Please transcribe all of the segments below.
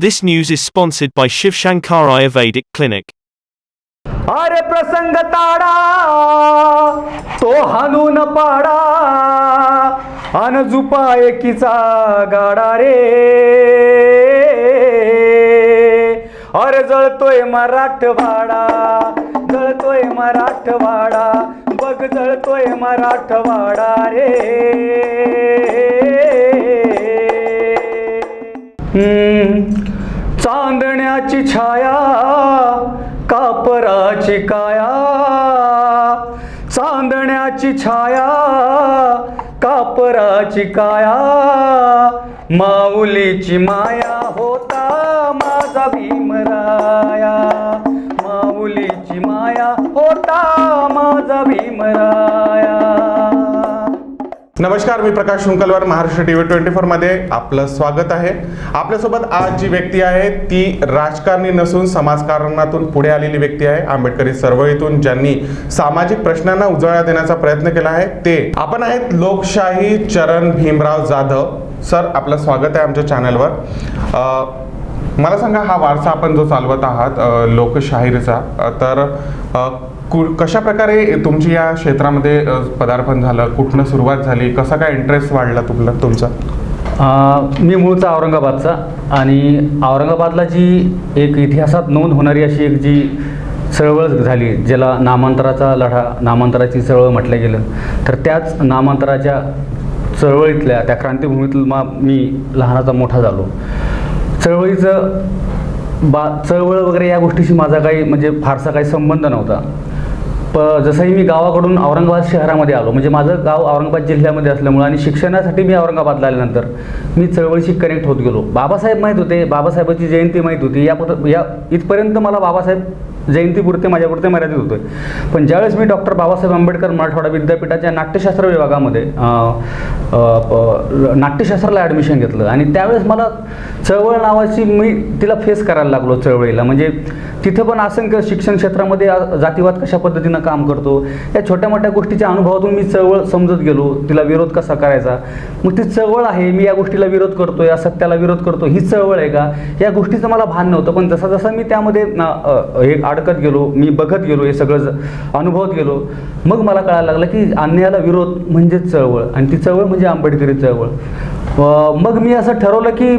This news is sponsored by Shiv Shankar Ayurvedic Clinic. अरे प्रसंग ताडा तो हाणून पाडा अन जुपा एकीचा गाडा रे. अरे जळतोय मराठवाडा, जळतोय मराठवाडा, बघ जळतोय मराठवाडा रे. चांदण्याची छाया कापराची काया, चांदण्याची छाया कापराची काया, माऊलीची माया होता माझा भीमराया, माऊलीची माया होता माझा भीमराया. नमस्कार, मी प्रकाश शुंकलवार, महाराष्ट्र टीव्ही 24 मध्ये आपलं स्वागत आहे. आपल्यासोबत आज जी व्यक्ती आहे ती राजकारणी नसून समाजकारणातून पुढे आलेली व्यक्ती आहे. आंबेडकरी चळवळीतून ज्यांनी सामाजिक प्रश्नांना उजाळा देण्याचा प्रयत्न केला आहे ते आपण आहेत लोकशाही चरण भीमराव जाधव. सर, आपलं स्वागत आहे आमच्या चॅनलवर. मला सांगा, हा वारसा आपण जो चालवत आहात लोकशाहीचा, तर कशा प्रकारे तुमची या क्षेत्रामध्ये पदार्पण झालं, कुठनं सुरुवात झाली, कसा काय इंटरेस्ट वाढला तुमचा? मी मूळचा औरंगाबादचा, आणि औरंगाबादला जी एक इतिहासात नोंद होणारी अशी एक जी चळवळ झाली, ज्याला नामांतराचा लढा, नामांतराची चळवळ म्हटलं गेलं, तर त्याच नामांतराच्या चळवळीतल्या त्या क्रांतीभूमीतील मी लहानाचा मोठा झालो. चळवळीचं चळवळ वगैरे या गोष्टीशी माझा काही म्हणजे फारसा काही संबंध नव्हता. जसंही मी गावाकडून औरंगाबाद शहरामध्ये आलो, म्हणजे माझं गाव औरंगाबाद जिल्ह्यामध्ये असल्यामुळं आणि शिक्षणासाठी मी औरंगाबादला आल्यानंतर मी चळवळीशी कनेक्ट होत गेलो. बाबासाहेब माहीत होते, बाबासाहेबांची जयंती माहीत होती, या इथपर्यंत मला बाबासाहेब जयंतीपुरते माझ्यापुरते मर्यादित होते. पण ज्यावेळेस मी डॉक्टर बाबासाहेब आंबेडकर मराठवाडा विद्यापीठाच्या नाट्यशास्त्र विभागामध्ये नाट्यशास्त्राला ॲडमिशन घेतलं, आणि त्यावेळेस मला चळवळ नावाची मी तिला फेस करायला लागलो. चळवळीला म्हणजे तिथं पण असंख्य शिक्षण क्षेत्रामध्ये जातीवाद कशा पद्धतीनं काम करतो, या छोट्या मोठ्या गोष्टीच्या अनुभवातून मी चळवळ समजत गेलो, तिला विरोध कसा करायचा. मग ती चळवळ आहे, मी या गोष्टीला विरोध करतो, या सत्याला विरोध करतो, ही चळवळ आहे का, या गोष्टीचं मला भान नव्हतं. पण जसा जसा मी त्यामध्ये एक अडकत गेलो, मी बघत गेलो, हे सगळं अनुभवत गेलो, मग मला कळायला लागलं की अन्यायाला विरोध म्हणजेच चळवळ, आणि ती चळवळ म्हणजे आंबेडकरी चळवळ. मग मी असं ठरवलं की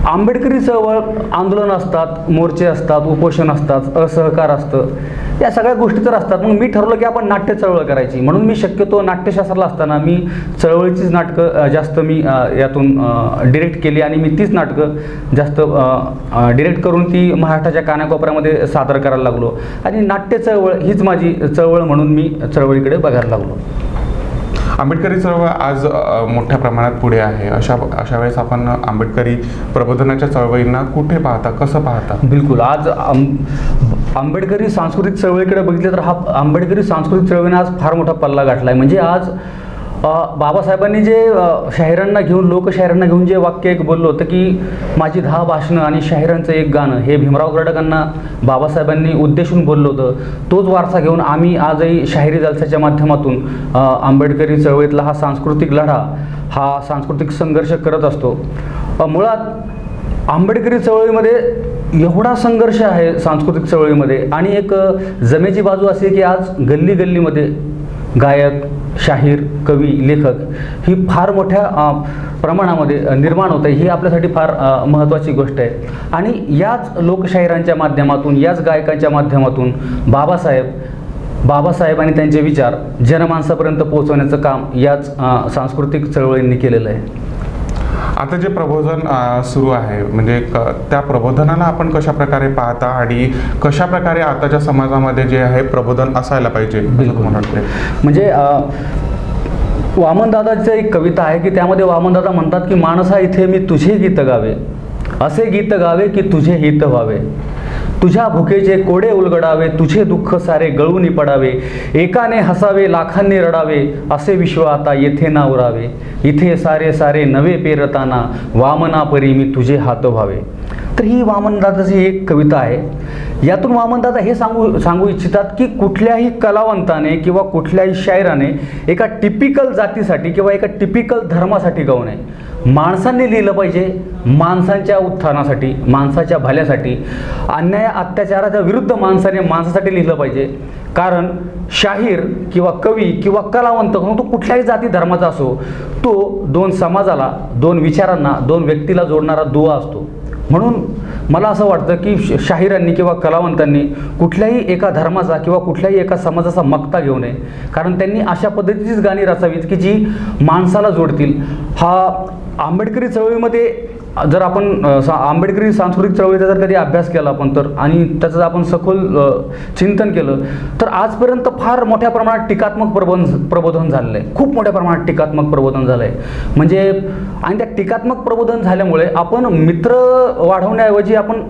आंबेडकरी चळवळ आंदोलन असतात, मोर्चे असतात, उपोषण असतात, असहकार असतं, या सगळ्या गोष्टी तर असतात. मग मी ठरवलं की आपण नाट्य चळवळ करायची. म्हणून मी शक्यतो नाट्यशास्त्राला असताना मी चळवळीचीच नाटकं जास्त मी यातून डिरेक्ट केली, आणि मी तीच नाटकं जास्त डिरेक्ट करून ती महाराष्ट्राच्या कानाकोपऱ्यामध्ये सादर करायला लागलो, आणि नाट्य चळवळ हीच माझी चळवळ म्हणून मी चळवळीकडे बघायला लागलो. आंबेडकरी चळवळ आज मोठ्या प्रमाणात पुढे आहे. अशा वेळेस आपण आंबेडकरी प्रबोधनाच्या चळवळींना कुठे पाहता, कसं पाहता? बिलकुल, आज आंबेडकरी सांस्कृतिक चळवळीकडे बघितलं तर हा आंबेडकरी सांस्कृतिक चळवळीने आज फार मोठा पल्ला गाठला आहे. म्हणजे आज बाबासाहेबांनी जे शाहिरांना घेऊन, लोकशाहिरांना घेऊन जे वाक्य एक बोललं होतं की माझी 10 भाषणं आणि शाहिरांचं एक गाणं, हे भीमराव कर्डकांना बाबासाहेबांनी उद्देशून बोललं होतं. तोच वारसा घेऊन आम्ही आजही शाहिरी जलसाच्या माध्यमातून आंबेडकरी चळवळीतला हा सांस्कृतिक लढा, हा सांस्कृतिक संघर्ष करत असतो. मुळात आंबेडकरी चळवळीमध्ये एवढा संघर्ष आहे सांस्कृतिक चळवळीमध्ये, आणि एक जमेची बाजू अशी की आज गल्ली गल्लीमध्ये गायक, शाहीर, कवी, लेखक ही फार मोठ्या प्रमाणामध्ये निर्माण होत आहे. ही आपल्यासाठी फार महत्त्वाची गोष्ट आहे. आणि याच लोकशाहिरांच्या माध्यमातून, याच गायकांच्या माध्यमातून बाबासाहेब आणि त्यांचे विचार जनमानसापर्यंत पोहोचवण्याचं काम याच सांस्कृतिक चळवळींनी केलेलं आहे. आता जे प्रबोधन सुरू आहे, म्हणजे त्या प्रबोधनाला आपण कशा प्रकारे पाहता, आणि कशा प्रकारे आताच्या समाजामध्ये जे आहे प्रबोधन असायला पाहिजे? म्हणजे वामनदादाची एक कविता आहे की त्यामध्ये वामनदादा म्हणतात की माणसा इथे मी तुझे गीत गावे, असे गीत गावे की तुझे हित व्हावे, तुझ्या भुकेचे कोडे उलगडावे, तुझे दुःख सारे गळून पडावे, एकाने हसावे लाखांनी रडावे, असे विश्व आता येथे ना उरावे, इथे सारे सारे नवे पेरताना, वामना परी मी तुझे हात व्हावे. तर ही वामनदादाची एक कविता आहे. यातून वामनदादा हे सांगू इच्छितात की कुठल्याही कलावंताने किंवा कुठल्याही शायराने एका टिपिकल जातीसाठी किंवा एका टिपिकल धर्मासाठी गाऊ नये. माणसांनी लिहिलं पाहिजे, माणसांच्या उत्थानासाठी, माणसाच्या भल्यासाठी, अन्याय अत्याचाराच्या विरुद्ध माणसासाठी लिहिलं पाहिजे. कारण शाहीर किंवा कवी किंवा कलावंत तो कुठल्याही जाती धर्माचा असो, तो दोन समाजाला, दोन विचारांना, दोन व्यक्तीला जोडणारा दुवा असतो. म्हणून मला असं वाटतं की शाहिरांनी किंवा कलावंतांनी कुठल्याही एका धर्माचा किंवा कुठल्याही एका समाजाचा मक्ता घेऊ नये. कारण त्यांनी अशा पद्धतीचीच गाणी रचावीत की जी माणसाला जोडतील. हा आंबेडकरी चळवळीमध्ये जर आपण आंबेडकरी सांस्कृतिक चळवळीचा जर कधी अभ्यास केला आपण तर, आणि त्याचं आपण सखोल चिंतन केलं तर आजपर्यंत फार मोठ्या प्रमाणात टीकात्मक प्रबोधन झालेलं आहे. खूप मोठ्या प्रमाणात टीकात्मक प्रबोधन झालं आहे. म्हणजे आणि त्या टीकात्मक प्रबोधन झाल्यामुळे आपण मित्र वाढवण्याऐवजी आपण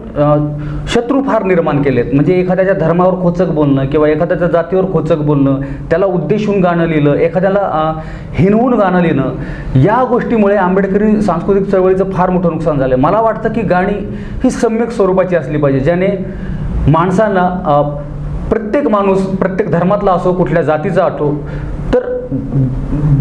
शत्रू फार निर्माण केलेत. म्हणजे एखाद्याच्या धर्मावर खोचक बोलणं किंवा एखाद्याच्या जातीवर खोचक बोलणं, त्याला उद्देशून गाणं लिहिलं, एखाद्याला हिनवून गाणं लिहिणं, या गोष्टीमुळे आंबेडकरी सांस्कृतिक चळवळीचं फार मोठं नुकसान झालं. मला वाटतं की गाणी ही सम्यक स्वरूपाची असली पाहिजे, ज्याने माणसांना, प्रत्येक माणूस प्रत्येक धर्मातला असो, कुठल्या जातीचा असो, तर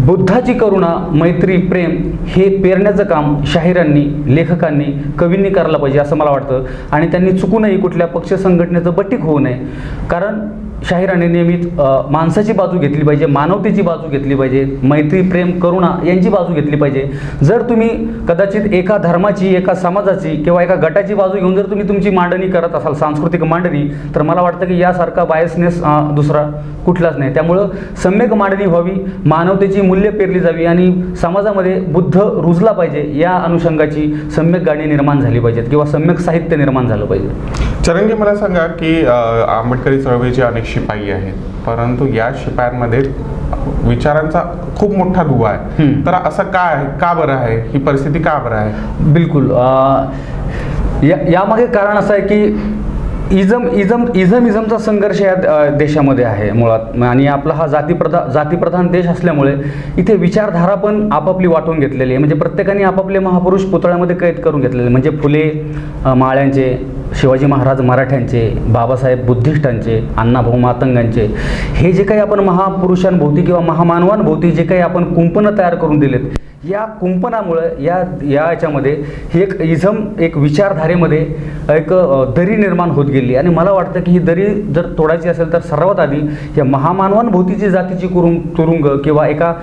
बुद्धाची करुणा, मैत्री, प्रेम हे पेरण्याचं काम शाहिरांनी, लेखकांनी, कवींनी करायला पाहिजे असं मला वाटतं. आणि त्यांनी चुकूनही कुठल्या पक्ष संघटनेचं बटीक होऊ नये. कारण शाहिरांनी नेहमीच माणसाची बाजू घेतली पाहिजे, मानवतेची बाजू घेतली पाहिजे, मैत्री, प्रेम, करुणा यांची बाजू घेतली पाहिजे. जर तुम्ही कदाचित एका धर्माची, एका समाजाची किंवा एका गटाची बाजू घेऊन जर तुम्ही तुमची मांडणी करत असाल, सांस्कृतिक मांडणी, तर मला वाटतं की यासारखा बायसनेस दुसरा कुठलाच नाही. त्यामुळं सम्यक मांडणी व्हावी, मानवतेची मूल्य पेरली जावी आणि समाजामध्ये बुद्ध रुजला पाहिजे, या अनुषंगाची सम्यक गाणी निर्माण झाली पाहिजेत किंवा सम्यक साहित्य निर्माण झालं पाहिजे. चरणजी, मला सांगा की आंबेडकरी चळवळीचे अनेक शिपाई आहेत, परंतु या शिपायांमध्ये विचारांचा खूप मोठा दुवा आहे. तर असं काय आहे, का बरं आहे, ही परिस्थिती का बरं आहे? बिलकुल, यामागे कारण असं आहे की इझमचा संघर्ष या देशामध्ये आहे मुळात. आणि आपला हा जातीप्रधान देश असल्यामुळे इथे विचारधारा पण आपापली वाटून घेतलेली आहे. म्हणजे प्रत्येकाने आपापले महापुरुष पुतळ्यामध्ये कैद करून घेतलेले. म्हणजे फुले माळ्यांचे, शिवाजी महाराज मराठ्यांचे, बाबासाहेब बुद्धिस्टांचे, अण्णाभाऊ मातंगांचे, हे जे काही आपण महापुरुषांभोवती किंवा महामानवांभोवती जे काही आपण कुंपणं तयार करून दिलेत, या कुंपणामुळे याच्यामध्ये ही एक विचारधारेमध्ये एक दरी निर्माण होत गेली. आणि मला वाटतं की ही दरी जर तोडायची असेल तर सर्वात आधी या महामानवांभोवतीची जातीची तुरुंग किंवा एका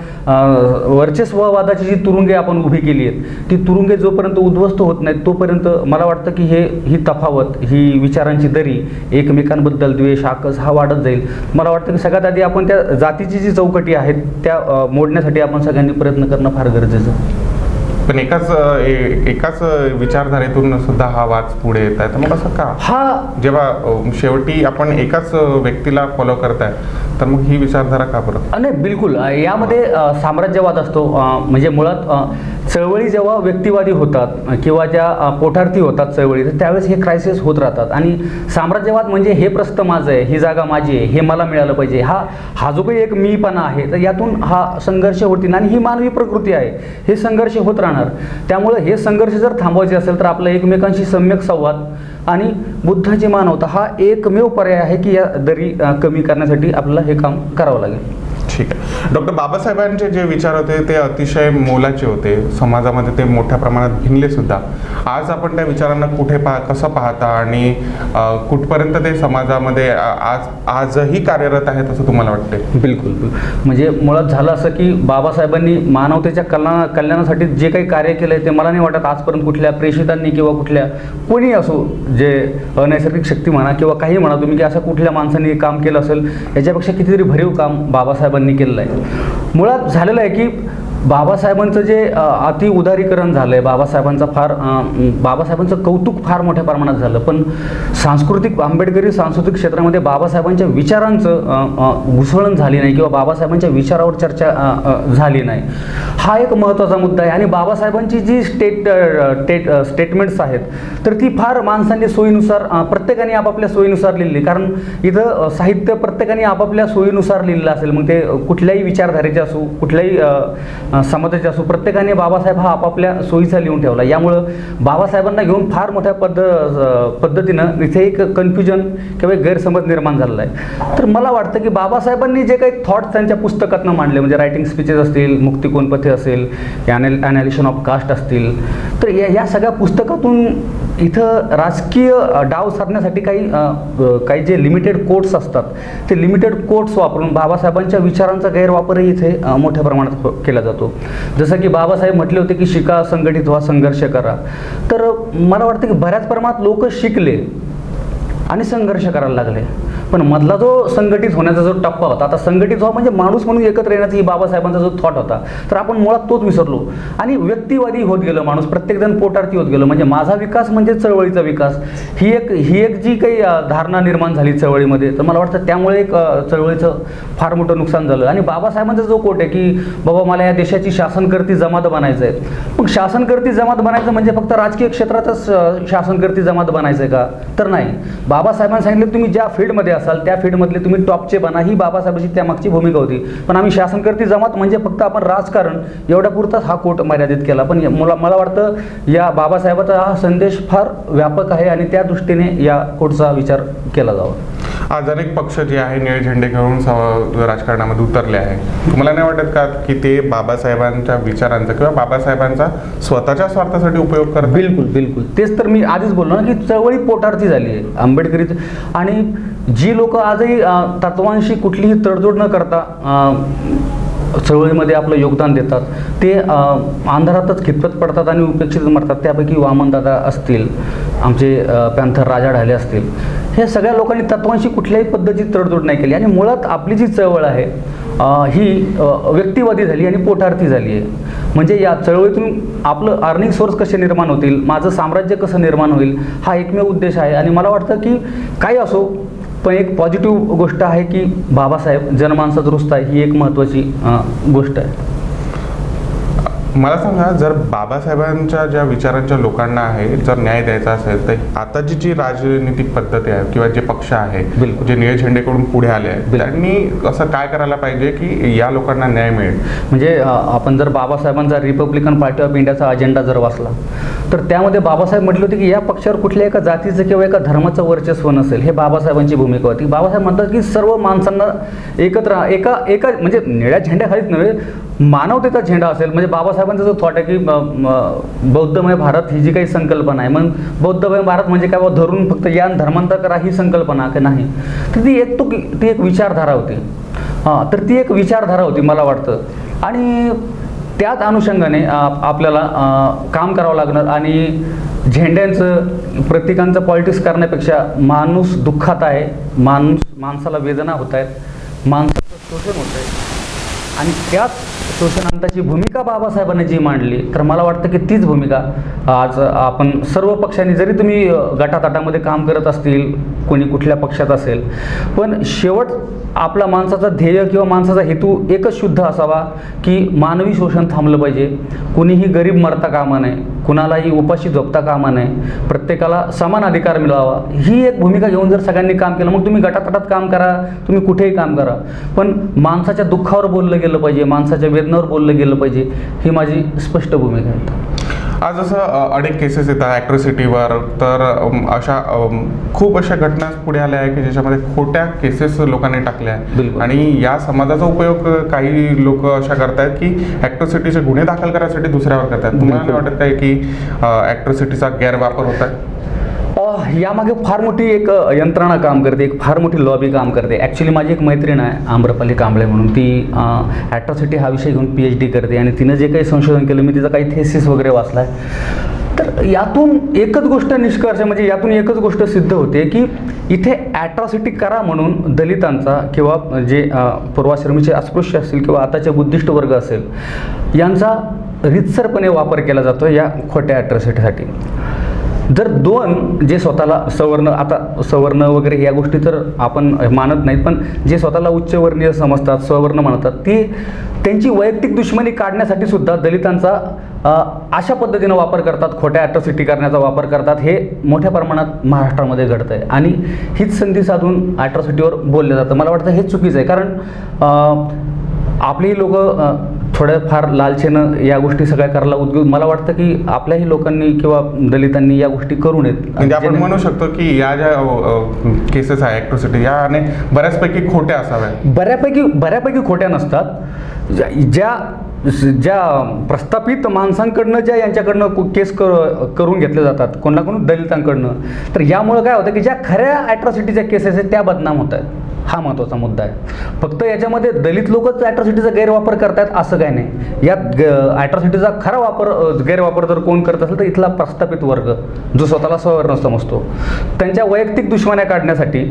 वर्चस्ववादाची जी तुरुंगे आपण उभी केली आहेत, ती तुरुंगे जोपर्यंत उद्ध्वस्त होत नाहीत तोपर्यंत मला वाटतं की ही तफावत, ही विचारांची दरी, एकमेकांबद्दल द्वेष, आकस हा वाढत जाईल. मला वाटतं की सगळ्यात आधी आपण त्या जातीची जी चौकटी आहेत त्या मोडण्यासाठी आपण सगळ्यांनी प्रयत्न करणं फार गरजेचं. पण एकाच विचारधारेतून सुद्धा हा वाद पुढे येत आहे, तर मग असं का? जेव्हा शेवटी आपण एकाच व्यक्तीला फॉलो करताय तर मग ही विचारधारा का बरं? नाही, बिलकुल. यामध्ये साम्राज्यवाद असतो. म्हणजे मुळात चळवळी जेव्हा व्यक्तिवादी होतात किंवा ज्या पोठार्थी होतात चळवळी, तर त्यावेळेस हे क्रायसिस होत राहतात. आणि साम्राज्यवाद म्हणजे हे प्रस्थ माझं आहे, ही जागा माझी आहे, हे मला मिळालं पाहिजे, हा जो काही एक मीपणा आहे, तर यातून हा संघर्ष होतील. आणि ही मानवी प्रकृती आहे, हे संघर्ष होत राहणार. त्यामुळे हे संघर्ष जर थांबवायचे असेल तर आपला एकमेकांशी सम्यक संवाद आणि बुद्धाची मानवता हा एकमेव पर्याय आहे की या दरी कमी करण्यासाठी आपल्याला हे काम करावं लागेल. ठीक आहे. डॉक्टर बाबासाहेबांचे जे विचार होते ते अतिशय मोलाचे होते, समाजामध्ये ते मोठ्या प्रमाणात भिनले सुद्धा. आज आपण त्या विचारांना कसं पाहता आणि कुठपर्यंत ते समाजामध्ये आजही कार्यरत आहेत असं तुम्हाला वाटते? बिलकुल. म्हणजे मुळात झालं असं की बाबासाहेबांनी मानवतेच्या कल्याणासाठी जे काही कार्य केलं आहे ते मला नाही वाटत आजपर्यंत कुठल्या प्रेषितांनी किंवा कुठल्या कोणी असो, जे अनैसर्गिक शक्ती म्हणा किंवा काही म्हणा तुम्ही, की असं कुठल्या माणसांनी काम केलं असेल याच्यापेक्षा कितीतरी भरीव काम बाबासाहेबांनी केलेलं आहे. मुळात झालेलं आहे की बाबासाहेबांचं जे अति उदारीकरण झालं आहे, बाबासाहेबांचं कौतुक फार मोठ्या प्रमाणात झालं, पण आंबेडकरी सांस्कृतिक क्षेत्रामध्ये बाबासाहेबांच्या विचारांचं घुसळण झाली नाही किंवा बाबासाहेबांच्या विचारावर चर्चा झाली नाही. हा एक महत्त्वाचा मुद्दा आहे. आणि बाबासाहेबांची जी स्टेटमेंट्स आहेत तर ती फार माणसांनी सोयीनुसार, प्रत्येकाने आपापल्या सोयीनुसार लिहिली. कारण इथं साहित्य प्रत्येकाने आपापल्या सोयीनुसार लिहिलेलं असेल, मग ते कुठल्याही विचारधारेचे असो, कुठल्याही समाजाचे असो, प्रत्येकाने बाबासाहेब हा आपापल्या सोयीचा लिहून ठेवला. यामुळं बाबासाहेबांना घेऊन फार मोठ्या पद्धतीनं इथे एक कन्फ्युजन किंवा एक गैरसमज निर्माण झालेला आहे. तर मला वाटतं की बाबासाहेबांनी जे काही थॉट्स त्यांच्या पुस्तकातनं मांडले, म्हणजे रायटिंग स्पीचेस असतील, मुक्तिकोणपथे असेल, ॲनालिशन ऑफ कास्ट असतील, तर या सगळ्या पुस्तकातून इथं राजकीय डाव साधण्यासाठी काही जे लिमिटेड कोट्स असतात, ते लिमिटेड कोट्स वापरून बाबासाहेबांच्या विचारांचा गैरवापरही इथे मोठ्या प्रमाणात केला जातो. जसं की बाबासाहेब म्हटले होते की शिका, संघटित व्हा, संघर्ष करा. तर मला वाटतं की बऱ्याच प्रमाणात लोक शिकले आणि संघर्ष करायला लागले, पण मधला जो संघटित होण्याचा जो टप्पा होता, आता संघटित व्हा म्हणजे माणूस म्हणून एकत्र येण्याचा ही बाबासाहेबांचा जो थॉट होता, तर आपण मुळात तोच विसरलो आणि व्यक्तिवादी होत गेलं माणूस, प्रत्येकजण पोटार्थी होत गेलो. म्हणजे माझा विकास म्हणजे चळवळीचा विकास, ही एक जी काही धारणा निर्माण झाली चळवळीमध्ये, तर मला वाटतं त्यामुळे एक चळवळीचं फार मोठं नुकसान झालं. आणि बाबासाहेबांचा जो कोट आहे की बाबा मला या देशाची शासनकर्ती जमात बनायचं आहे, मग शासनकर्ती जमात बनायचं म्हणजे फक्त राजकीय क्षेत्रातच शासनकर्ती जमात बनायचं आहे का? तर नाही. बाबासाहेबांनी सांगितलं तुम्ही ज्या फील्डमध्ये असाल त्या फील्डमधले तुम्ही टॉपचे बना, ही बाबासाहेबांची त्यामागची भूमिका होती. पण आम्ही शासनकर्ती जमात म्हणजे फक्त आपण राजकारण एवढ्यापुरताच हा कोट मर्यादित केला. पण मला वाटतं या बाबासाहेबाचा हा संदेश फार व्यापक आहे आणि त्या दृष्टीने या कोटचा विचार केला जावा. आज अनेक पक्ष जे आहे निळे झेंडे घेऊन राजकारणामध्ये उतरले आहे. तुम्हाला नाही वाटत का की ते बाबासाहेबांच्या विचारांचा किंवा बाबासाहेबांचा स्वतःच्या स्वार्थासाठी उपयोग करतात? बिलकुल. तेच तर मी आधीच बोललो ना की चळवळी पोटार्थी झाली आहे आंबेडकरी. आणि जी लोक आजही तत्वांशी कुठलीही तडजोड न करता चळवळीमध्ये आपलं योगदान देतात, ते अंधारातच खितपत पडतात आणि उपेक्षित मरतात. त्यापैकी वामनदादा असतील, आमचे पॅन्थर राजा ढाले असतील, हे सगळ्या लोकांनी तत्वांशी कुठल्याही पद्धतीची तडजोड नाही केली. आणि मुळात आपली जी चळवळ आहे ही व्यक्तिवादी झाली आणि पोटार्थी झाली आहे. म्हणजे या चळवळीतून आपलं अर्निंग सोर्स कसे निर्माण होतील, माझं साम्राज्य कसं निर्माण होईल, हा एकमेव उद्देश आहे. आणि मला वाटतं की काही असो, पण एक पॉझिटिव्ह गोष्ट आहे की बाबासाहेब जनमानसात रुजत आहे, ही एक महत्त्वाची गोष्ट आहे. मला सांगा, जर बाबासाहेबांच्या ज्या विचारांच्या लोकांना आहे जर न्याय द्यायचा असेल, तर आताची जी राजनीतिक पद्धती आहे किंवा जे पक्ष आहे जे निळे झेंडेकडून पुढे आले आहेत, त्यांनी असं काय करायला पाहिजे की या लोकांना न्याय मिळेल? म्हणजे आपण जर बाबासाहेबांचा रिपब्लिकन पार्टी ऑफ इंडियाचा अजेंडा जर वाचला, तर त्यामध्ये बाबासाहेब म्हटले होते की या पक्षावर कुठल्या एका जातीचं किंवा एका धर्माचं वर्चस्व नसेल. हे बाबासाहेबांची भूमिका होती. बाबासाहेब म्हणतात की सर्व माणसांना एकत्र एका म्हणजे निळ्या झेंड्याखालीच नव्हे, मानवतेचा झेंडा असेल. म्हणजे बाबासाहेबांचा जो थॉट आहे की बौद्धमय भारत ही जी काही संकल्पना आहे, मग बौद्धमय भारत म्हणजे काय, धरून फक्त यान धर्मांतर करा ही संकल्पना की नाही, तर ती एक विचारधारा होती. तर ती एक विचारधारा होती मला वाटतं. आणि त्याच अनुषंगाने आपल्याला काम करावं लागणार. आणि झेंड्यांचं प्रतीकांचं पॉलिटिक्स करण्यापेक्षा माणूस दुःखात आहे, माणसाला वेदना होत आहेत, माणसाचं शोषण होत आहे, आणि त्याच शोषणांताची भूमिका बाबासाहेबांनी जी मांडली, तर मला वाटतं की तीच भूमिका आज आपण सर्व पक्षांनी, जरी तुम्ही गटातटामध्ये काम करत असतील, कोणी कुठल्या पक्षात असेल, पण शेवट आपला माणसाचा ध्येय किंवा माणसाचा हेतू एकच शुद्ध असावा की मानवी शोषण थांबलं पाहिजे, कुणीही गरीब मरता कामा नये, कुणालाही उपाशी झोपता कामा नये, प्रत्येकाला समान अधिकार मिळावा, ही एक भूमिका घेऊन जर सगळ्यांनी काम केलं, मग तुम्ही गटातटात काम करा, तुम्ही कुठेही काम करा, पण माणसाच्या दुःखावर बोललं गेलं पाहिजे, माणसाच्या वेदनावर बोललं गेलं पाहिजे, ही माझी स्पष्ट भूमिका आहे. आज असं अनेक केसेस येतात ॲट्रॉसिटीवर, तर खूप अशा घटना पुढे आल्या आहे की ज्याच्यामध्ये खोट्या केसेस लोकांनी टाकल्या आहेत, आणि या समाजाचा उपयोग काही लोक अशा करतायत की ॲट्रॉसिटीचे गुन्हे दाखल करण्यासाठी दुसऱ्यावर करतात. तुम्हाला नाही वाटत काय की ॲट्रॉसिटीचा गैरवापर होत आहे? यामागे फार मोठी एक यंत्रणा काम करते, एक फार मोठी लॉबी काम करते. ॲक्च्युली माझी एक मैत्रीण आहे आम्रपाली कांबळे म्हणून, ती ॲट्रॉसिटी हा विषय घेऊन PhD करते, आणि तिनं जे काही संशोधन केलं, मी तिचं काही थेसिस वगैरे वाचला आहे. तर यातून एकच गोष्ट निष्कर्ष, म्हणजे यातून एकच गोष्ट सिद्ध होते की इथे ॲट्रॉसिटी करा म्हणून दलितांचा किंवा जे पूर्वाश्रमीचे अस्पृश्य असतील किंवा आताचे बुद्धिस्ट वर्ग असेल, यांचा रितसरपणे वापर केला जातो या खोट्या ॲट्रॉसिटीसाठी. जर दोन जे स्वतःला सवर्ण, आता सवर्ण वगैरे या गोष्टी तर आपण मानत नाहीत, पण जे स्वतःला उच्चवर्णीय समजतात, सवर्ण म्हणतात, ती त्यांची वैयक्तिक दुश्मनी काढण्यासाठी सुद्धा दलितांचा अशा पद्धतीनं वापर करतात, खोट्या ॲट्रॉसिटी करण्याचा वापर करतात. हे मोठ्या प्रमाणात महाराष्ट्रामध्ये घडतं आहे, आणि हीच संधी साधून ॲट्रॉसिटीवर बोललं जातं. मला वाटतं हे चुकीचं आहे, कारण आपली लोक थोड्याफार लालचेनं या गोष्टी सगळ्या करायला उद्योग मला वाटतं की आपल्याही लोकांनी किंवा दलितांनी या गोष्टी करू नयेत. म्हणजे आपण म्हणू शकतो की या ज्या केसेस आहे ॲट्रॉसिटी याने बऱ्याचपैकी खोट्या असाव्या. बऱ्यापैकी खोट्या नसतात. ज्या प्रस्थापित माणसांकडनं ज्या यांच्याकडनं केस करून घेतले जातात कोणाकडून दलितांकडनं, तर यामुळं काय होतं की ज्या खऱ्या ॲट्रॉसिटीच्या केसेस आहेत त्या बदनाम होत आहेत. हा महत्त्वाचा मुद्दा आहे. फक्त याच्यामध्ये दलित लोकच ॲट्रॉसिटीचा गैरवापर करतात असं काय नाही. यात ॲट्रॉसिटीचा खरा गैरवापर जर कोण करत असेल तर इथला प्रस्थापित वर्ग जो स्वतःला सवर्ण समजतो, त्यांच्या वैयक्तिक दुश्मन्या काढण्यासाठी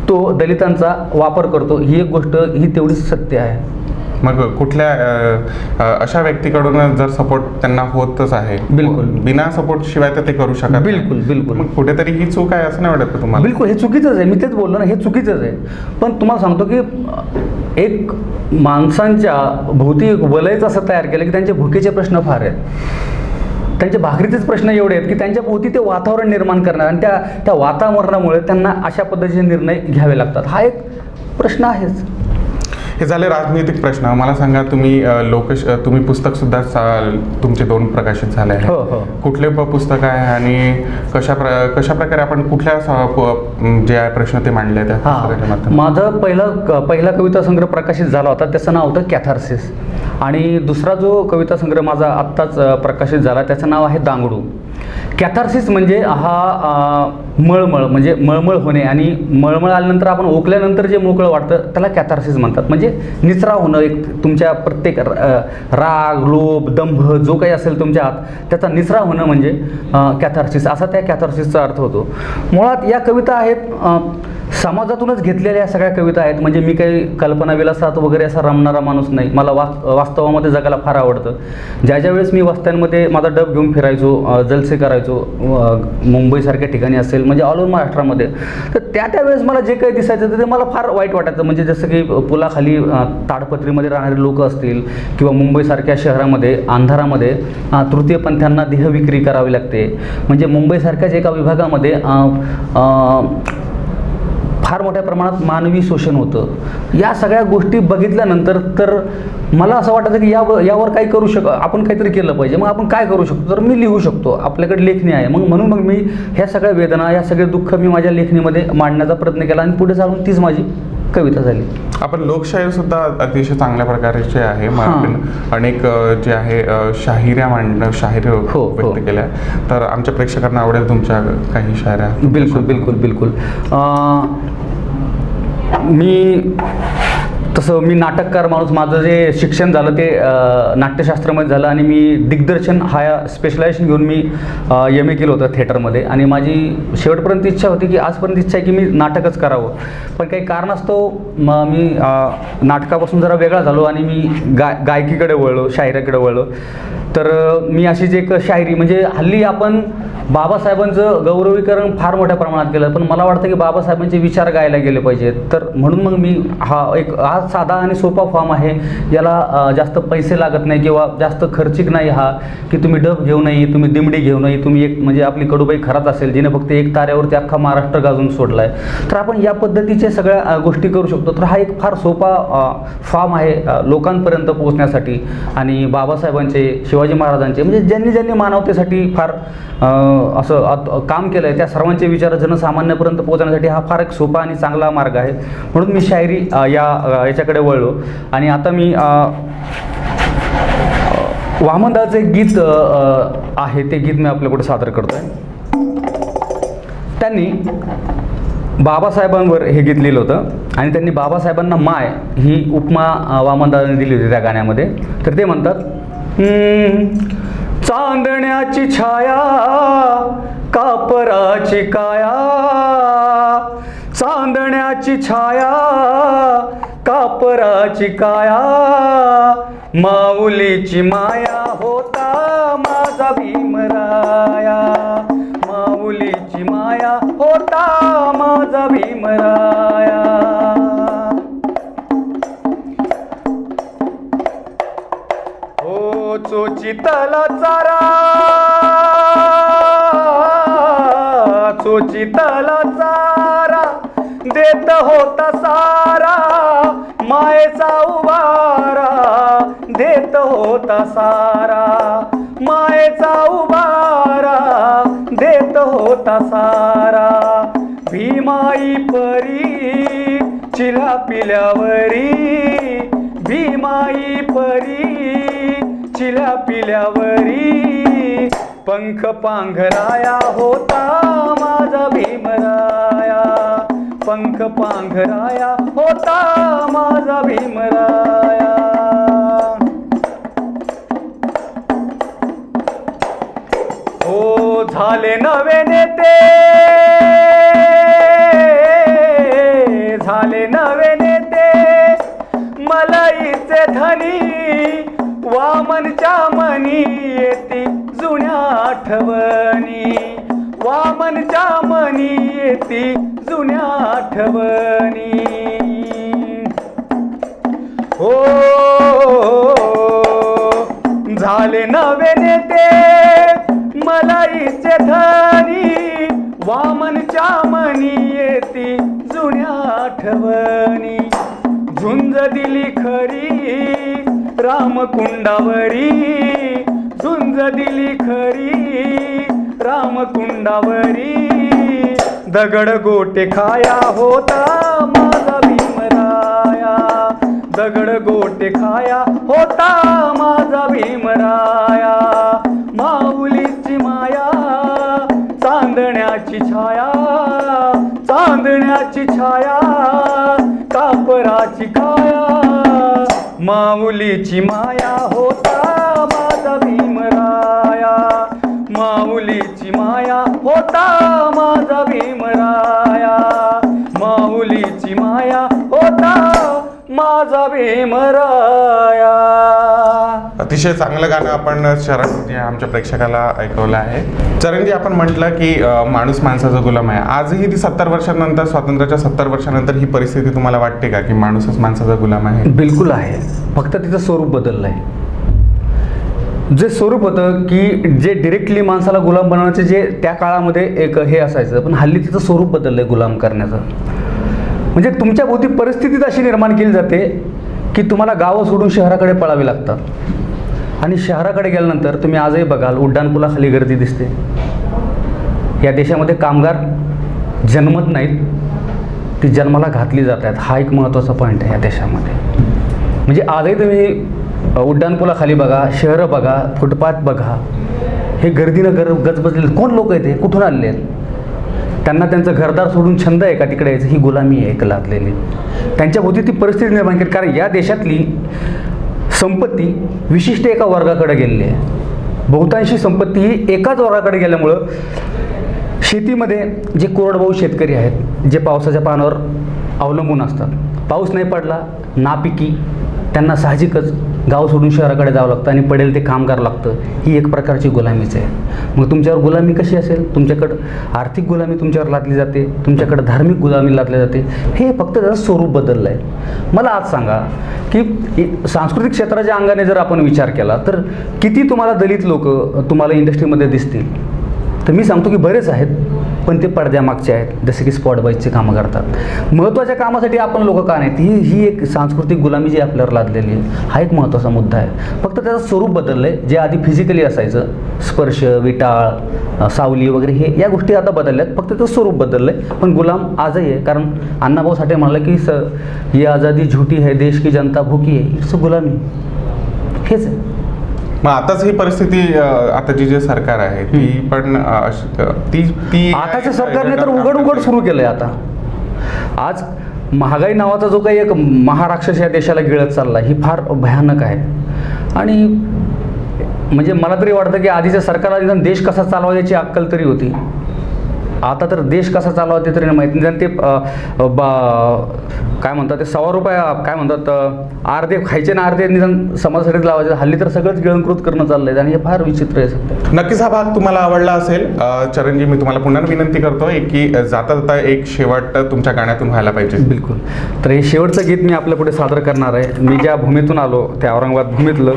तो दलितांचा वापर करतो. ही एक गोष्ट ही तेवढीच सत्य आहे. मग कुठल्या अशा व्यक्तीकडून जर सपोर्ट त्यांना होतच आहे, बिलकुल बिना सपोर्ट शिवाय तर ते करू शकत नाही. बिलकुल मग कुठेतरी ही चूक आहे असं नाही वाटत का तुम्हाला? बिलकुल हे चुकीचंच आहे. मी तेच बोललो ना, हे चुकीचंच आहे. पण तुम्हाला सांगतो की एक माणसांच्या भोवती एक वलयच असं तयार केलं की त्यांचे भुकेचे प्रश्न फार आहेत. त्यांचे भाकरीचेच प्रश्न एवढे आहेत की त्यांच्या भोवती ते वातावरण निर्माण करणार आणि त्या वातावरणामुळे त्यांना अशा पद्धतीचे निर्णय घ्यावे लागतात. हा एक प्रश्न आहेच. हे झाले राजनैतिक प्रश्न. मला सांगा, तुम्ही पुस्तक सुद्धा तुमचे 2 प्रकाशित झाले आहे. हो. कुठले पुस्तक आहे आणि कशा प्रकारे आपण कुठल्या जे आहे प्रश्न ते मांडले त्या पुस्तकाच्या माध्यमातून? माझा पहिला कविता संग्रह प्रकाशित झाला होता, त्याचं नाव होतं कॅथार्सिस. आणि दुसरा जो कविता संग्रह माझा आत्ताच प्रकाशित झाला त्याचं नाव आहे दांगडू. कॅथार्सिस म्हणजे हा मळमळ म्हणजे मळमळ होणे, आणि मळमळ आल्यानंतर आपण ओकल्यानंतर जे मोकळं वाटतं त्याला कॅथार्सिस म्हणतात. म्हणजे निचराव होणं, एक तुमच्या प्रत्येक राग, लोभ, दंभ जो काही असेल तुमच्या आत त्याचा निचराव होणं म्हणजे कॅथार्सिस, असा त्या कॅथार्सिसचा अर्थ होतो. मुळात या कविता आहेत समाजातूनच घेतलेल्या सगळ्या कविता आहेत. म्हणजे मी काही कल्पनाविलासात वगैरे असा रमणारा माणूस नाही. मला वास्तवामध्ये जगायला फार आवडतं. ज्या वेळेस मी वस्त्यांमध्ये माझा डब घेऊन फिरायचो, जलसे करायचो, मुंबईसारख्या ठिकाणी असेल म्हणजे ऑल ओव्हर महाराष्ट्रामध्ये, तर त्या वेळेस मला जे काही दिसायचं ते मला फार वाईट वाटायचं. म्हणजे जसं की पुलाखाली ताडपत्रीमध्ये राहणारे लोक असतील किंवा मुंबईसारख्या शहरामध्ये अंधारामध्ये तृतीयपंथ्यांना देहविक्री करावी लागते. म्हणजे मुंबईसारख्याच एका विभागामध्ये फार मोठ्या प्रमाणात मानवी शोषण होतं. या सगळ्या गोष्टी बघितल्यानंतर तर मला असं वाटायचं की यावर काही आपण काहीतरी केलं पाहिजे. मग आपण काय करू शकतो? तर मी लिहू शकतो, आपल्याकडे लेखणी आहे. म्हणून मी ह्या सगळ्या वेदना, या सगळे दुःख मी माझ्या लेखणीमध्ये मांडण्याचा प्रयत्न केला आणि पुढे चालून तीच माझी कविता झाली. आपण लोकशाहीर सुद्धा अतिशय चांगल्या प्रकारचे आहे. अनेक जे आहे शाहिऱ्या शाहिरी व्यक्त केल्या. तर आमच्या प्रेक्षकांना आवडेल तुमच्या काही शायऱ्या? बिलकुल. मी नाटककार माणूस. माझं जे शिक्षण झालं ते नाट्यशास्त्रामध्ये झालं आणि मी दिग्दर्शन हा स्पेशलायझेशन घेऊन मी MA केलं होतं थिएटरमध्ये. आणि माझी शेवटपर्यंत इच्छा होती की आजपर्यंत इच्छा आहे की मी नाटकच करावं. पण काही कारणास्तव मी नाटकापासून जरा वेगळा झालो आणि मी गायकीकडे वळलो, शायरीकडे वळलो. तर मी अशीच एक शायरी, म्हणजे हल्ली आपण बाबासाहेबांचं गौरवीकरण फार मोठ्या प्रमाणात केलं, पण मला वाटतं की बाबासाहेबांचे विचार गायला गेले पाहिजेत. तर म्हणून मी हा साधा आणि सोपा फॉर्म आहे. याला जास्त पैसे लागत नाही किंवा जास्त खर्चिक नाही हा, की तुम्ही डब घेऊ नये, तुम्ही दिमडी घेऊ नये, तुम्ही एक म्हणजे आपली कडूबाई खरात असेल जिने फक्त एक ताऱ्यावरती अख्खा महाराष्ट्र गाजून सोडला आहे. तर आपण या पद्धतीचे सगळ्या गोष्टी करू शकतो. तर हा एक फार सोपा फॉर्म आहे लोकांपर्यंत पोहोचण्यासाठी. आणि बाबासाहेबांचे, शिवाजी महाराजांचे, म्हणजे ज्यांनी मानवतेसाठी फार असं काम केलं आहे त्या सर्वांचे विचार जनसामान्यापर्यंत पोहोचण्यासाठी हा फार एक सोपा आणि चांगला मार्ग आहे. म्हणून मी शायरी याच्याकडे वळलो. आणि आता मी वामनदाचं एक गीत आहे, ते गीत मी आपल्याकडे सादर करतो आहे. त्यांनी बाबासाहेबांवर हे गीत लिहिलं होतं आणि त्यांनी बाबासाहेबांना माय ही उपमा वामनदादांनी दिली होती त्या गाण्यामध्ये. तर ते म्हणतात, चांदण्याची छाया कापराची काया, चांदण्याची छाया कापराची काया, माऊलीची माया होता माझा भीमराया, माऊलीची माया होता माझा भीमराया. चोचितला चारा, चोचितला चारा देत होता सारा, मायेचा उभारा देत होता सारा, मायेचा उबारा देत होता सारा. भीमाई परी चिला पिल्यावरी, भीमाई परी चिला पिल्यावरी. पंख पांघराया होता माझा भीमराया, पंख पांघराया होता माझा भीमराया. हो झाले नवे नेते, झाले नवे नेते मलाईचे धनी. वामनच्या मनी येती जुन्या आठवणी, वामनच्या मनी येती जुन्या आठवणी. हो झाले नवे नेते मलाईचे धनी, वामनच्या मनी येती जुन्या आठवणी. झुंज दिली खरी रामकुंडावरी, झुंज दिली खरी रामकुंडावरी. दगड गोटे खाया होता माझा भीमराया, दगड गोटे खाया होता माझा भीमराया. माऊलीची माया चांदण्याची छाया, चांदण्याची छाया कापराची काया. माऊलीची माया होता माझा भीमराया, माऊलीची माया होता माझा भीमराया. माऊलीची माया होता माझा भीमराया. अतिशय चांगलं गाणं आपण चरणजी आमच्या प्रेक्षकाला ऐकवलं आहे. चरणजी, आपण म्हटलं की माणूस माणसाचा गुलाम आहे. आजही ती 70 वर्षांनंतर, स्वातंत्र्याच्या 70 वर्षांनंतर ही परिस्थिती तुम्हाला वाटते का की माणूसच माणसाचा गुलाम आहे? बिलकुल आहे, फक्त तिचं स्वरूप बदललं आहे. जे स्वरूप होतं की जे डिरेक्टली माणसाला गुलाम बनवण्याचे जे त्या काळामध्ये एक हे असायचं, पण हल्ली तिचं स्वरूप बदललं आहे गुलाम करण्याचं. म्हणजे तुमच्या भोवती परिस्थितीच अशी निर्माण केली जाते की तुम्हाला गावं सोडून शहराकडे पळावे लागतात. आणि शहराकडे गेल्यानंतर तुम्ही आजही बघाल उड्डाणपुलाखाली गर्दी दिसते. या देशामध्ये कामगार जन्मत नाहीत, ती जन्माला घातली जात आहेत. हा एक महत्त्वाचा पॉईंट आहे या देशामध्ये. म्हणजे आजही तुम्ही उड्डाणपुलाखाली बघा, शहरं बघा, फुटपाथ बघा, हे गर्दीनं गजबजलेले कोण लोक आहेत, हे कुठून आलेले आहेत? त्यांना त्यांचं घरदार सोडून छंद आहे का तिकडे यायचं? ही गुलामी आहे एक लादलेली. त्यांच्या भोवती ती परिस्थिती निर्माण केली, कारण या देशातली संपत्ती विशिष्ट एका वर्गाकडे गेलेली आहे. बहुतांशी संपत्ती ही एकाच वर्गाकडे गेल्यामुळं शेतीमध्ये जे कोरडवाहू शेतकरी आहेत, जे पावसाच्या पाण्यावर अवलंबून असतात, पाऊस नाही पडला नापिकी, त्यांना साहजिकच गाव सोडून शहराकडे जावं लागतं आणि पडेल ते काम करावं लागतं. ही एक प्रकारची गुलामीच आहे. मग तुमच्यावर गुलामी कशी असेल? तुमच्याकडं आर्थिक गुलामी तुमच्यावर लादली जाते, तुमच्याकडं धार्मिक गुलामी लादली जाते. हे फक्त त्याचं स्वरूप बदललं आहे. मला आज सांगा की सांस्कृतिक क्षेत्राच्या अंगाने जर आपण विचार केला तर किती तुम्हाला दलित लोक तुम्हाला इंडस्ट्रीमध्ये दिसतील? तर मी सांगतो की बरेच आहेत, पण ते पडद्यामागचे आहेत, जसे की स्पॉट बॉयजचे कामं करतात. महत्त्वाच्या कामासाठी आपण लोक का नाहीत? ही एक सांस्कृतिक गुलामी जी आपल्यावर लादलेली आहे, हा एक महत्त्वाचा मुद्दा आहे. फक्त त्याचं स्वरूप बदललं आहे. जे आधी फिजिकली असायचं, स्पर्श, विटाळ, सावली वगैरे, हे या गोष्टी आता बदलल्यात, फक्त त्याचं स्वरूप बदललं आहे. पण गुलाम आजही आहे. कारण अण्णाभाऊ साठे म्हणाले की ये आझादी झुटी है, देश की जनता भुकी है. इट्स गुलामी. हेच आहे. मग आताच ही परिस्थिती, आताची जे सरकार आहे ती पण ती आताच्या सरकारने तर उघड सुरू केलं आहे. आता आज महागाई नावाचा जो काही एक महाराक्षस या देशाला गिळत चालला, ही फार भयानक आहे. आणि म्हणजे मला तरी वाटतं की आधीच्या सरकारला निदान देश कसा चालवा याची अक्कल तरी होती. आता तर देश कसा चालवा ते तरी नाही माहीत. निदान ते काय म्हणतात ते ₹100 काय म्हणतात अर्धे खायचे ना अर्धे निदान समाजासाठीच लावायचे. हल्ली तर सगळंच गिळंकृत करणं चाललंय आणि हे फार विचित्र आहे सध्या. नक्कीच हा भाग तुम्हाला आवडला असेल. चरणजी, मी तुम्हाला पुन्हा विनंती करतोय की जाता जाता एक शेवट तुमच्या गाण्यातून व्हायला पाहिजे. बिलकुल. तर हे शेवटचं गीत मी आपल्या पुढे सादर करणार आहे. मी ज्या भूमीतून आलो त्या औरंगाबाद भूमीतलं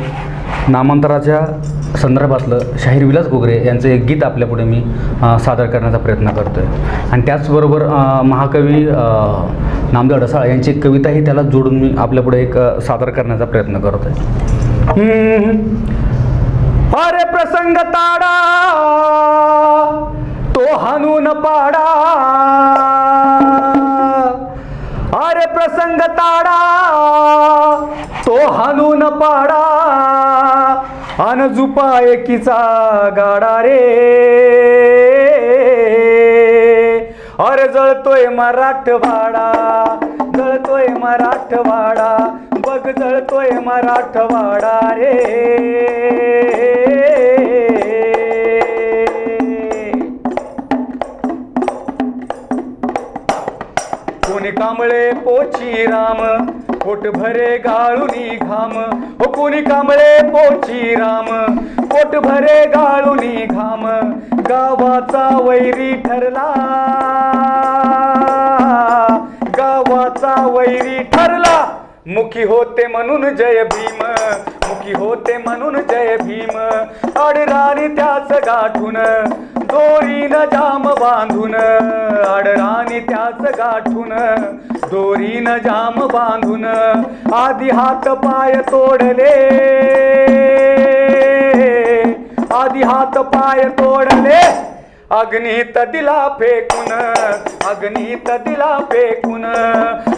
नामांतराच्या संदर्भातलं शाहीर विलास घोगरे यांचं एक गीत आपल्यापुढे मी सादर करण्याचा प्रयत्न करतो आहे. आणि त्याचबरोबर महाकवी नामदेव ढसाळ यांची एक कविताही त्याला जोडून मी आपल्यापुढे एक सादर करण्याचा प्रयत्न करतो आहे. अरे प्रसंग ताडा तो हाणून पाडा, अरे प्रसंग ताडा तो हाणून पाडा, अन झुपा एकीचा गाडा रे. अरे जळतोय मराठवाडा, जळतोय मराठवाडा, बघ जळतोय मराठवाडा रे. कोणी कांबळे पोची राम, पोट भरे गाळुनी घाम. हो कोणी कांबळे पोची राम, पोट भरे गाळुनी घाम. गावाचा वैरी ठरला, गावाचा वैरी ठरला. मुखी होते म्हणून जय भीम, मुखी होते म्हणून जय भीम. अडराणी त्याच गाठून, दोरीन जाम बांधून. अडराणी त्याच गाठून, दोरीन जाम बांधून. आधी हात पाय तोडले, आधी हात पाय तोडले. अग्नीत दिला फेकून, अग्नीत दिला फेकून.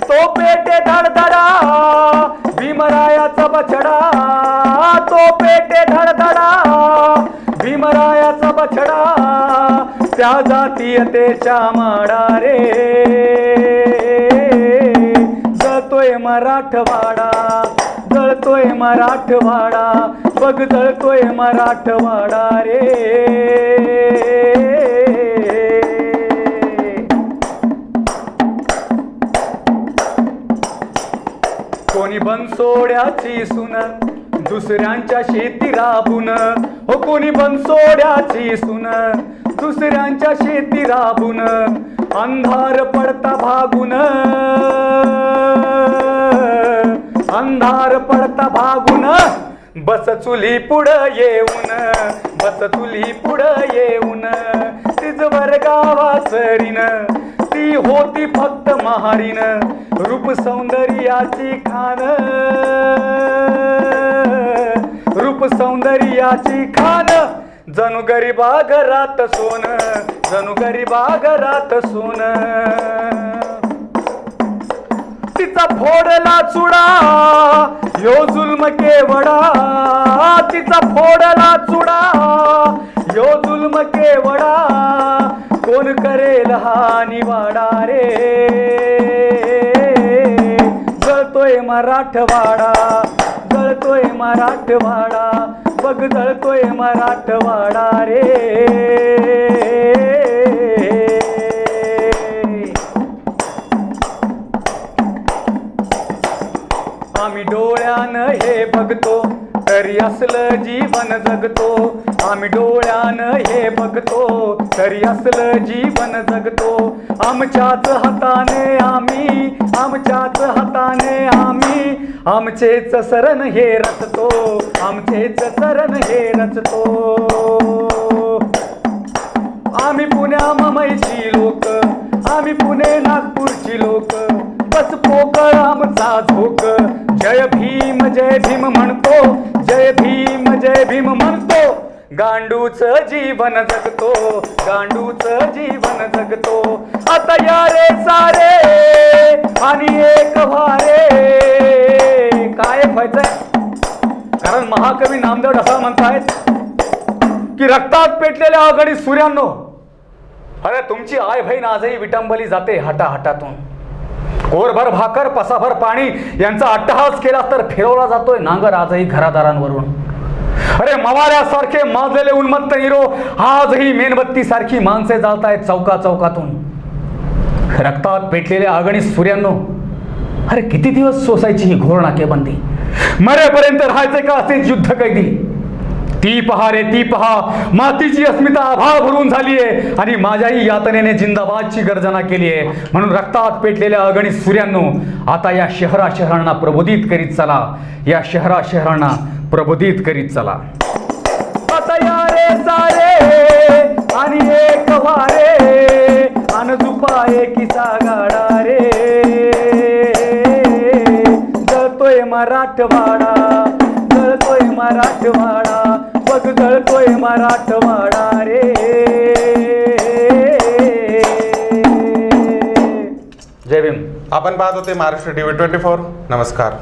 तो पेटे धडधडा भीमरायाचा बछडा, तो पेटे धडधडा भीमरायाचा बछडा. त्या जातीयतेच्या माडा रे. जळतोय मराठवाडा, जळतोय मराठवाडा, बघ जळतोय मराठवाडा रे. कोणी बनसोड्याची सुन, दुसऱ्यांच्या शेती राबून. हो कोणी बनसोड्याची सुन, दुसऱ्यांच्या शेती राबून. अंधार पडता भागून, अंधार पडता भागून. बस चुली पुढं येऊन, बस चुली पुढं येऊन. तिजवर गावासरीन, ती होती फक्त महारीन. रूप सौंदर्याची खान, रूप सौंदर्याची खान. जणू गरीबा घरात सोन, जणू गरीबा घरात सोन. तिचा फोडला चुडा यो जुल्म केवडा, तिचा फोडला चुडा यो जुल्म केवडा. कोण करेल हा निवाडा रे. जळतोय मराठवाडा, जळतोय मराठवाडा, बघ जळतोय मराठवाडा रे. आम्ही डोळ्यानं हे बघतो तरी असलं जीवन जगतो. आम्ही डोळ्यानं हे बघतो तरी असलं जीवन जगतो. आमच्याच हाताने आम्ही, आमच्याच हाताने आम्ही, आमचेच सरण हे रचतो, आमचेच सरण हे रचतो. आम्ही पुण्या मुंबईची लोक, आम्ही पुणे नागपूरची लोक. बस पोकळ आमचा झोक. जय भीम जय भीम म्हणतो, जय भीम जय भीम म्हणतो. गांडूच जीवन जगतो, गांडूच जीवन जगतो. आता या रे सारे आणि एक व्हारे. काय व्हायचंय? कारण महाकवी नामदेव असं म्हणतायत की रक्तात पेटलेल्या आघाडी सूर्यांनो, अरे तुमची आय बहीण आजही विटंबली जाते हाटाहाटातून. कोरभर भाकर पसाभर पाणी यांचा अट्टहास केला तर फिरवला जातोय नांगर आजही घरादारांवरून. अरे मवाळ्यासारखे माजलेले उन्मत्त हिरो आजही मेणबत्ती सारखी माणसे जाळतायत चौका चौकातून. रक्तात पेटलेल्या आगणी सूर्यांनो, अरे किती दिवस सोसायची ही घोर नाकेबंदी. मरेपर्यंत राहायचे का असेच युद्ध कैदी. ती पहा रे ती पहा, मातीची अस्मिता आभाळ भरून झाली आहे आणि माझ्याही यातनेने जिंदाबादची गर्जना केली आहे. म्हणून रक्तात पेटलेल्या अगणित सूर्यांनो, आता या शहरांना प्रबोधित करीत चला, या शहरांना प्रबोधित करीत चला. आता या रे सारे आणि एक वारे, अन झुपा एकीचा गाडा रे. जळतोय मराठवाडा, जळतोय मराठवाडा, बघ गळतोय मराठवाडा रे. जय भीम. आपण पाहत होते महाराष्ट्र टीव्ही 24. नमस्कार.